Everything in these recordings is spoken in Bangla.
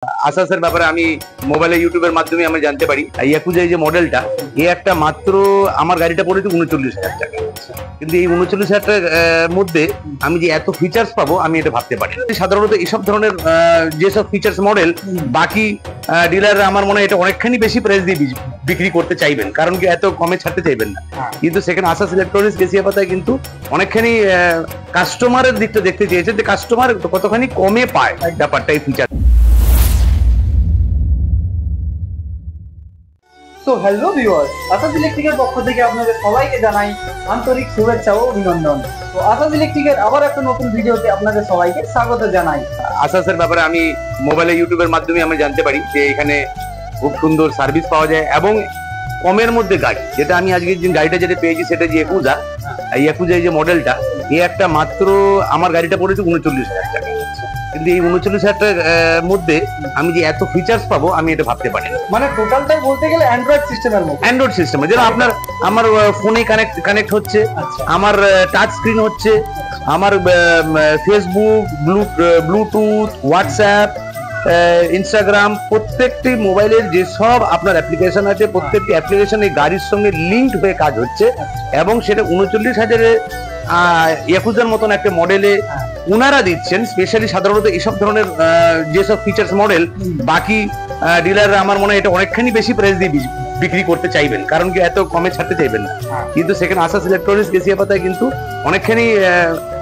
আসাসের ব্যাপারে আমি মোবাইলে ইউটিউবের মাধ্যমে আমি জানতে পারি ইয়াকুজা যে মডেলটা এই একটা মাত্র আমার গাড়িটা পড়েছে ৩৯,০০০ টাকা, কিন্তু এই ৩৯,০০০ টাকার মধ্যে আমি যে এত ফিচার্স পাবো আমি এটা ভাবতে পারি। সাধারণত এইসব ধরনের যেসব ফিচার্স মডেল বাকি ডিলাররা আমার মনে হয় এটা অনেকখানি বেশি প্রাইস দিয়ে বিক্রি করতে চাইবেন, কারণ কি এত কমে ছাড়তে চাইবেন না। কিন্তু সেখানে আসাস ইলেকট্রনিক্স কেশিয়াপাতায় কিন্তু অনেকখানি কাস্টমারের দিকটা দেখতে চেয়েছে যে কাস্টমার কতখানি কমে পায় ব্যাপারটা এই ফিচার। তো হ্যালো ভিউয়ার্স, আসাস ইলেকট্রিকের পক্ষ থেকে আপনাদের সবাইকে জানাই আন্তরিক শুভেচ্ছা ও অভিনন্দন। তো আসাস ইলেকট্রিকের আবার একটা নতুন ভিডিওতে আপনাদের সবাইকে স্বাগত জানাই। আসাসের ব্যাপারে আমি মোবাইলে ইউটিউবের মাধ্যমে আমি জানতে পারি যে এখানে খুব সুন্দর সার্ভিস পাওয়া যায় এবং কমের মধ্যে গাড়ি, যেটা আমি আজকে যে গাড়িটা যেটা পেয়েছি সেটা যে ইয়াকুজা যে মডেলটা এই একটা মাত্র আমার গাড়িটা পড়েছে ৩৯,০০০ টাকা, কিন্তু এই ৩৯,০০০ টাকার মধ্যে আমি যে এত ফিচার্স পাবো আমি এটা ভাবতে পারি না। মানে টোটালটাই বলতে গেলে অ্যান্ড্রয়েড সিস্টেমের মধ্যে, অ্যান্ড্রয়েড সিস্টেমে যেটা আপনার আমার ফোনে কানেক্ট হচ্ছে, আমার টাচ স্ক্রিন হচ্ছে, আমার ফেসবুক, ব্লুটুথ, হোয়াটসঅ্যাপ, ইনস্টাগ্রাম, প্রত্যেকটি মোবাইলের যেসব আপনার অ্যাপ্লিকেশন আছে প্রত্যেকটি অ্যাপ্লিকেশন এই গাড়ির সঙ্গে লিঙ্কড হয়ে কাজ হচ্ছে এবং সেটা ৩৯,০০০ ইয়াকুজার মতন একটা মডেলে ওনারা দিচ্ছেন। স্পেশালি সাধারণত এইসব ধরনের যেসব ফিচার্স মডেল বাকি ডিলাররা আমার মনে হয় এটা অনেকখানি বেশি প্রাইস দিয়ে বিক্রি করতে চাইবেন, কারণ কি এত কমে ছাড়তে চাইবেন না। কিন্তু সেখানে আসাস ইলেকট্রনিক্স কেশিয়াপাতায় কিন্তু অনেকখানি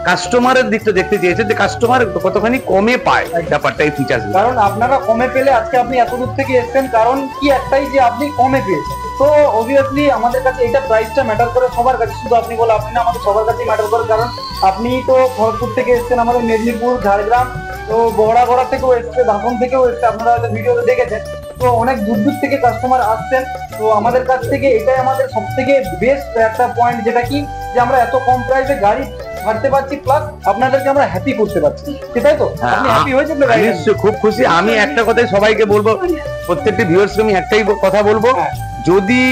কাস্টমারের দিকটা দেখতে চেয়েছে যে কাস্টমার কতখানি কমে পায় ব্যাপারটা এই ফিচার্স। কারণ আপনারা কমে পেলে আজকে আপনি এত দূর থেকে এসেছেন, কারণ কি একটাই যে আপনি কমে পেয়েছেন। তো অবভিয়াসলি আমাদের কাছে এটা প্রাইসটা ম্যাটার করে সবার কাছে, শুধু আপনি বলে আপনি না, আমাদের সবার কাছেই ম্যাটার করে। কারণ আপনি তো খড়গপুর থেকে এসেছেন, আমাদের মেদিনীপুর, ঝাড়গ্রাম, তো বড়াগড়া থেকেও এসছে, ধাপন থেকেও এসছে, আপনারা হয়তো ভিডিওতে দেখেছেন। তো অনেক দূর দূর থেকে কাস্টমার আসছেন। তো আমাদের কাছ থেকে এটাই আমাদের সব থেকে বেস্ট একটা পয়েন্ট, যেটা কি যে আমরা এত কম প্রাইসে গাড়ি ছাড়তে পারছি, প্লাস আপনাদেরকে আমরা হ্যাপি করতে পারছি, সেটাই তো? আপনি হ্যাপি হয়েছেন? খুব খুশি। আমি একটা কথাই সবাইকে বলবো, প্রত্যেকটি ভিউয়ার্সকে আমি একটাই কথা বলবো, যদি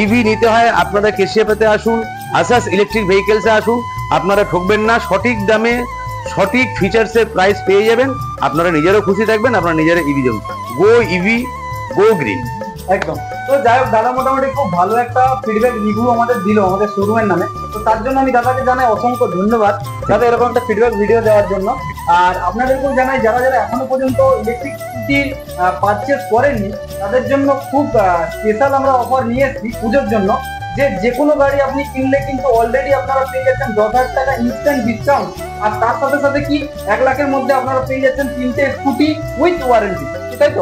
ইভি নিতে হয় আপনারা কেশিয়াপাতে আসুন, আসাস ইলেকট্রিক ভেহিকেলসে আসুন, আপনারা ঠকবেন না, সঠিক দামে সঠিক ফিচার্সের প্রাইস পেয়ে যাবেন, আপনারা নিজেরও খুশি থাকবেন, আপনারা নিজেরা ইভি যাবেন। গো ইভি, গো গ্রিন। একদম। তো যাই হোক, দাদা মোটামুটি খুব ভালো একটা ফিডব্যাক রিভিউ আমাদের দিল আমাদের শোরুমের নামে। তো তার জন্য আমি দাদাকে জানাই অসংখ্য ধন্যবাদ, দাদা এরকম একটা ফিডব্যাক ভিডিও দেওয়ার জন্য। আর আপনাদেরকেও জানাই যারা যারা এখনো পর্যন্ত ইলেকট্রিক স্কুটি পারচেস করেননি তাদের জন্য খুব স্পেশাল আমরা অফার নিয়ে এসেছি পুজোর জন্য, যে কোনো গাড়ি আপনি কিনলে কিন্তু অলরেডি আপনারা পেয়ে যাচ্ছেন 10,000 টাকা ইনস্ট্যান্ট ডিসকাউন্ট। আর তার সাথে সাথে কি 1 লাখের মধ্যে আপনারা পেয়ে যাচ্ছেন 3টে স্কুটি উইথ ওয়ারেন্টি, তাই তো?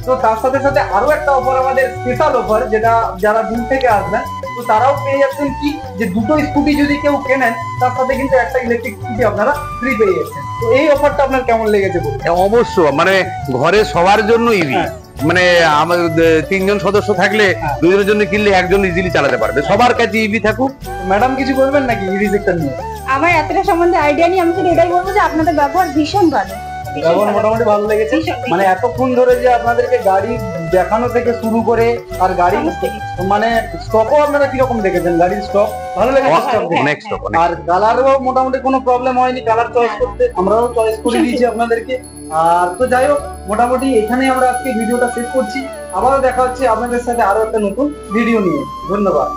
তো তার সাথে সাথে আরো একটা অফার, আমাদের স্পেশাল অফার, যেটা যারা দূর থেকে আসবেন তো তারাও পেয়ে যাচ্ছেন কি যে 2টো স্কুটি যদি কেউ কেনেন তার সাথে কিন্তু একটা ইলেকট্রিক স্কুটি আপনারা ফ্রি পেয়ে যাচ্ছেন। তো এই অফারটা আপনার কেমন লেগেছে? অবশ্য মানে ঘরে সবার জন্য ইভি, মানে আমাদের 3 জন সদস্য থাকলে 2 জনের জন্য কিনলে একজন ইজিলি চালাতে পারবে, সবার কাছে ইভি থাকুক। ম্যাডাম কিছু বলবেন নাকি ইভি সেক্টর নিয়ে? আমার এতটা সম্বন্ধে আইডিয়া নেই, আমি শুধু এটাই বলবো যে আপনাদের ব্যবহার ভীষণ ভালো, মোটামুটি ভালো লেগেছে। মানে এতক্ষণ ধরে যে আপনাদেরকে গাড়ি দেখানো থেকে শুরু করে আর গাড়ি মানে স্টকও আপনারা কিরকম দেখেছেন? গাড়ির স্টক ভালো লেগেছে? আর কালারও মোটামুটি কোনো প্রবলেম হয়নি, কালার চয়েস করতে আমরাও চয়েস করে দিয়েছি আপনাদেরকে। আর তো যাই হোক, মোটামুটি এখানে আমরা আজকে ভিডিওটা শেষ করছি। আবারও দেখা হচ্ছে আপনাদের সাথে আরো একটা নতুন ভিডিও নিয়ে। ধন্যবাদ।